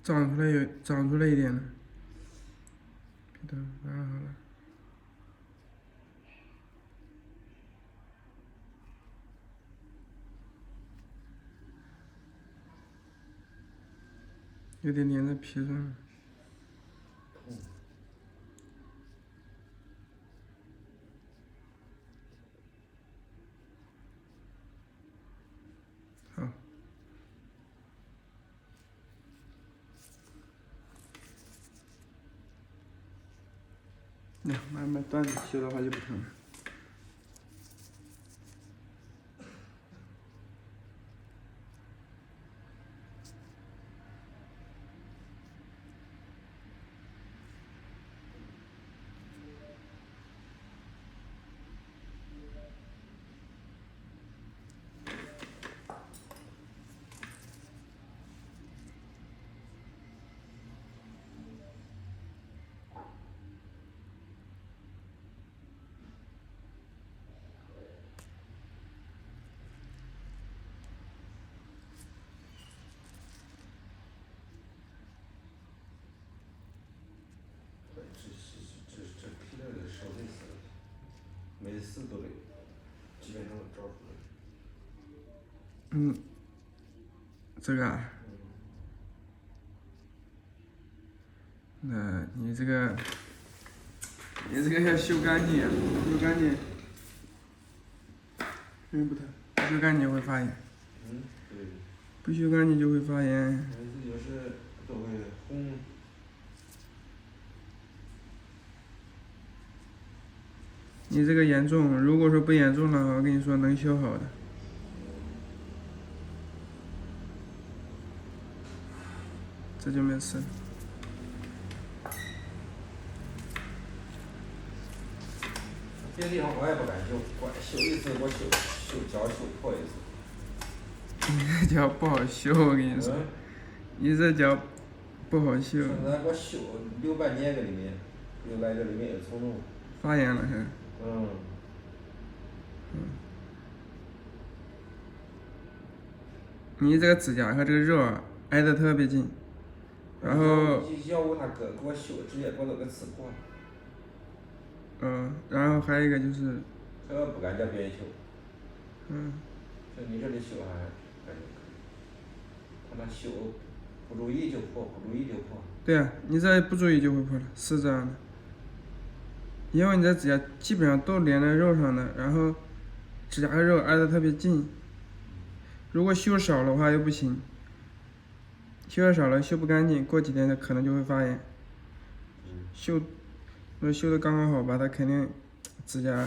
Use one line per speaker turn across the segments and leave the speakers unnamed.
长出来一点了，别动，好了。有点粘在皮上了。好，那慢慢断着修的话就不疼了。
这皮带的少类似，每次都得基本上找出来。
这个啊，那你这个要修干净啊，修干净，不疼，不修干净会发炎。
对。
不修干净就会发炎。
每次就是都会红。
你这个严重，如果说不严重的话，我跟你说能修好的。这就没事。
别的地方我也不敢修，我修一次我脚修破一次。
你这脚不好修，我跟你说，你这脚不好修。
现在我修留半年搁里面，留在这里面也从中。
发炎了还。你这个指甲和这个肉啊挨得特别近，然后。
要不他给我修，直接给我都给刺破了。
然后还有一个就是。
这不敢叫别人修。在你这里修还感觉可以，他那修不注意就破，不注意就破。
对啊，你这不注意就会破了，是这样的。因为你这指甲基本上都连在肉上的，然后指甲和肉挨得特别近。如果修少的话又不行，修的少了修不干净，过几天它可能就会发炎。如果修的刚刚好吧，它肯定指甲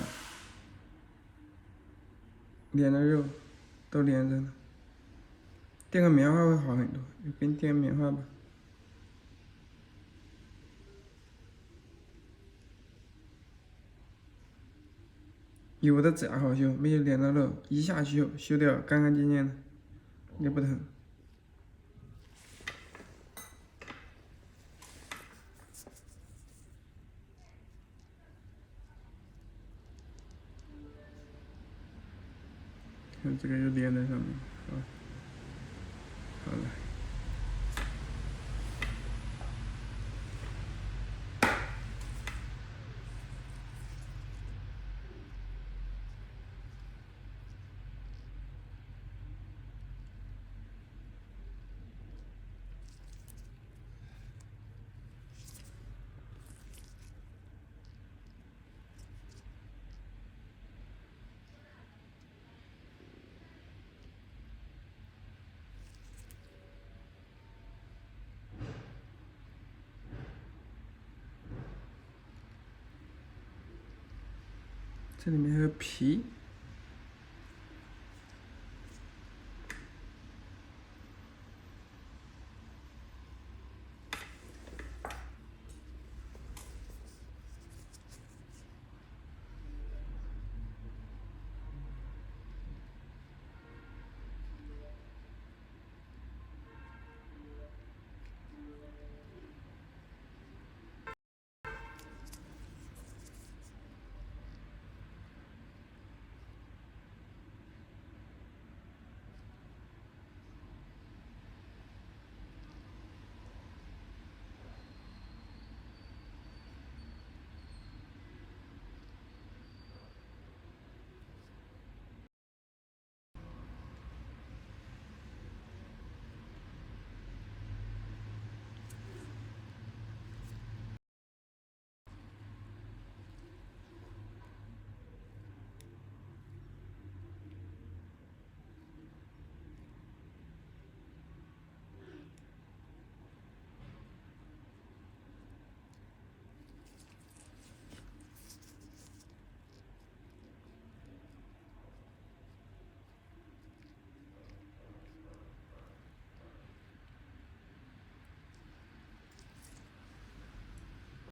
连着肉都连着呢。垫个棉花会好很多，就给你垫棉花吧。有的指甲好修，没有连着肉，一下修掉干干净净的，也不疼。看这个就连在上面，好了。这里面还有皮。